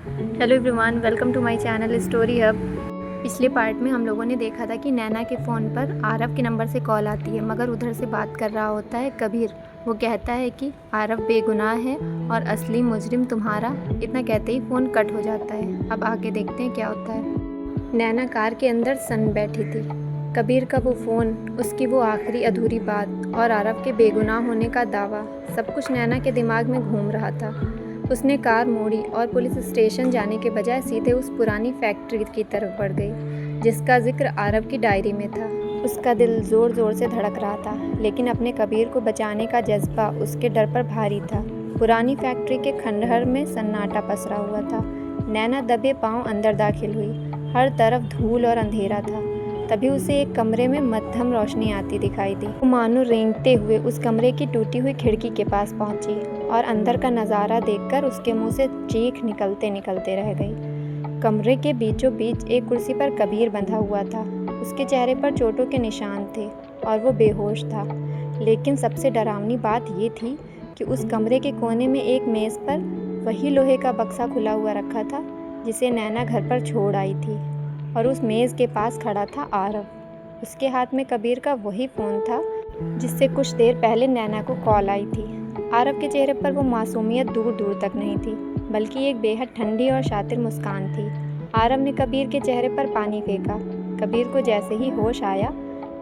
Hello everyone, welcome to my channel story hub. पिछले part में हम लोगों ने देखा था कि नैना के फ़ोन पर आरव के नंबर से कॉल आती है, मगर उधर से बात कर रहा होता है कबीर। वो कहता है कि आरव बेगुनाह है और असली मुजरिम तुम्हारा। इतना कहते ही फ़ोन कट हो जाता है। अब आगे देखते हैं क्या होता है। नैना कार के अंदर सन बैठी थी। कबीर का वो फ़ोन, उसकी वो आखिरी अधूरी बात और आरव के बेगुनाह होने का दावा, सब कुछ नैना के दिमाग में घूम रहा था। उसने कार मोड़ी और पुलिस स्टेशन जाने के बजाय सीधे उस पुरानी फैक्ट्री की तरफ बढ़ गई जिसका जिक्र आरव की डायरी में था। उसका दिल ज़ोर ज़ोर से धड़क रहा था, लेकिन अपने कबीर को बचाने का जज्बा उसके डर पर भारी था। पुरानी फैक्ट्री के खंडहर में सन्नाटा पसरा हुआ था। नैना दबे पांव अंदर दाखिल हुई। हर तरफ धूल और अंधेरा था। तभी उसे एक कमरे में मध्यम रोशनी आती दिखाई दी। वो मानो रेंगते हुए उस कमरे की टूटी हुई खिड़की के पास पहुंची और अंदर का नज़ारा देखकर उसके मुंह से चीख निकलते निकलते रह गई। कमरे के बीचों बीच एक कुर्सी पर कबीर बंधा हुआ था। उसके चेहरे पर चोटों के निशान थे और वो बेहोश था। लेकिन सबसे डरावनी बात ये थी कि उस कमरे के कोने में एक मेज़ पर वही लोहे का बक्सा खुला हुआ रखा था जिसे नैना घर पर छोड़ आई थी, और उस मेज़ के पास खड़ा था आरव। उसके हाथ में कबीर का वही फ़ोन था जिससे कुछ देर पहले नैना को कॉल आई थी। आरव के चेहरे पर वो मासूमियत दूर दूर तक नहीं थी, बल्कि एक बेहद ठंडी और शातिर मुस्कान थी। आरव ने कबीर के चेहरे पर पानी फेंका। कबीर को जैसे ही होश आया,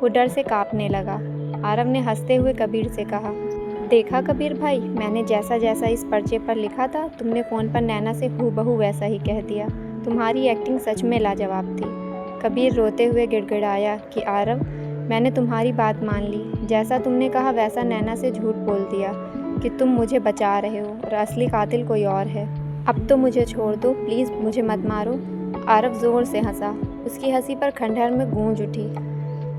वो डर से कांपने लगा। आरव ने हंसते हुए कबीर से कहा, देखा कबीर भाई, मैंने जैसा जैसा इस पर्चे पर लिखा था तुमने फ़ोन पर नैना से हूबहू वैसा ही कह दिया। तुम्हारी एक्टिंग सच में लाजवाब थी। कबीर रोते हुए गिड़गिड़ाया कि आरव, मैंने तुम्हारी बात मान ली। जैसा तुमने कहा वैसा नैना से झूठ बोल दिया कि तुम मुझे बचा रहे हो और असली कातिल कोई और है। अब तो मुझे छोड़ दो प्लीज़, मुझे मत मारो। आरव ज़ोर से हंसा। उसकी हंसी पर खंडहर में गूंज उठी।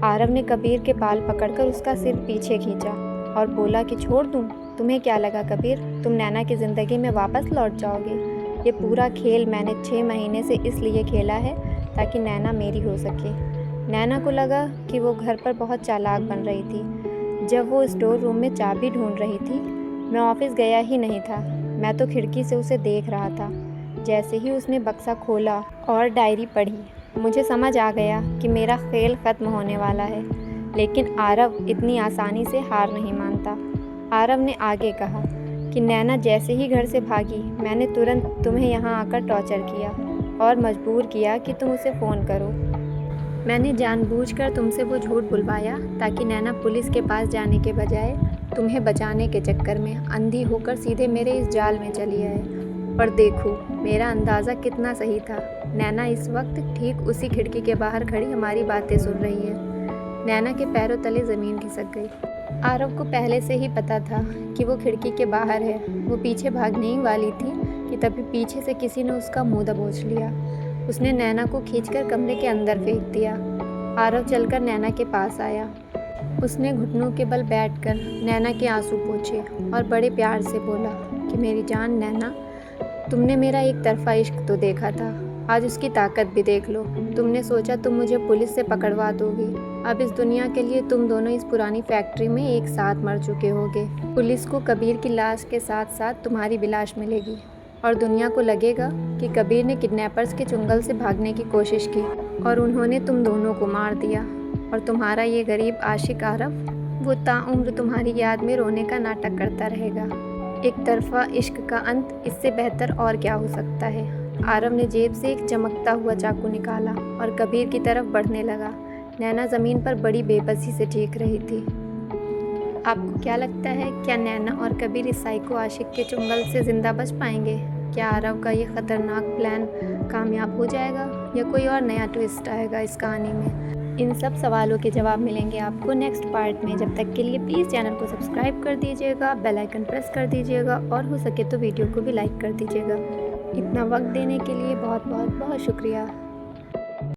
आरव ने कबीर के बाल पकड़कर उसका सिर पीछे खींचा और बोला कि छोड़ दूँ? तुम्हें क्या लगा कबीर, तुम नैना की ज़िंदगी में वापस लौट जाओगे? ये पूरा खेल मैंने 6 महीने से इसलिए खेला है ताकि नैना मेरी हो सके। नैना को लगा कि वो घर पर बहुत चालाक बन रही थी। जब वो स्टोर रूम में चाबी ढूंढ रही थी, मैं ऑफिस गया ही नहीं था। मैं तो खिड़की से उसे देख रहा था। जैसे ही उसने बक्सा खोला और डायरी पढ़ी, मुझे समझ आ गया कि मेरा खेल ख़त्म होने वाला है। लेकिन आरव इतनी आसानी से हार नहीं मानता। आरव ने आगे कहा कि नैना जैसे ही घर से भागी, मैंने तुरंत तुम्हें यहाँ आकर टॉर्चर किया और मजबूर किया कि तुम उसे फ़ोन करो। मैंने जानबूझकर तुमसे वो झूठ बुलवाया ताकि नैना पुलिस के पास जाने के बजाय तुम्हें बचाने के चक्कर में अंधी होकर सीधे मेरे इस जाल में चली आए। पर देखो, मेरा अंदाज़ा कितना सही था। नैना इस वक्त ठीक उसी खिड़की के बाहर खड़ी हमारी बातें सुन रही है। नैना के पैरों तले ज़मीन खिसक गई। आरव को पहले से ही पता था कि वो खिड़की के बाहर है। वो पीछे भागने ही वाली थी कि तभी पीछे से किसी ने उसका मुंह दबोच लिया। उसने नैना को खींचकर कमरे के अंदर फेंक दिया। आरव चलकर नैना के पास आया। उसने घुटनों के बल बैठकर नैना के आंसू पोंछे और बड़े प्यार से बोला कि मेरी जान नैना, तुमने मेरा एक तरफा इश्क तो देखा था, आज उसकी ताकत भी देख लो। तुमने सोचा तुम मुझे पुलिस से पकड़वा दोगी। अब इस दुनिया के लिए तुम दोनों इस पुरानी फैक्ट्री में एक साथ मर चुके होगे। पुलिस को कबीर की लाश के साथ साथ तुम्हारी भी लाश मिलेगी और दुनिया को लगेगा कि कबीर ने किडनैपर्स के चुंगल से भागने की कोशिश की और उन्होंने तुम दोनों को मार दिया। और तुम्हारा ये गरीब आशिक आरव, वो ताउम्र तुम्हारी याद में रोने का नाटक करता रहेगा। एक तरफा इश्क का अंत इससे बेहतर और क्या हो सकता है। आरव ने जेब से एक चमकता हुआ चाकू निकाला और कबीर की तरफ बढ़ने लगा। नैना ज़मीन पर बड़ी बेबसी से चीख रही थी। आपको क्या लगता है, क्या नैना और कबीर इस साइको आशिक के चुंगल से ज़िंदा बच पाएंगे? क्या आरव का ये ख़तरनाक प्लान कामयाब हो जाएगा या कोई और नया ट्विस्ट आएगा इस कहानी में? इन सब सवालों के जवाब मिलेंगे आपको नेक्स्ट पार्ट में। जब तक के लिए प्लीज़ चैनल को सब्सक्राइब कर दीजिएगा, बेल आइकन प्रेस कर दीजिएगा और हो सके तो वीडियो को भी लाइक कर दीजिएगा। इतना वक्त देने के लिए बहुत बहुत बहुत शुक्रिया।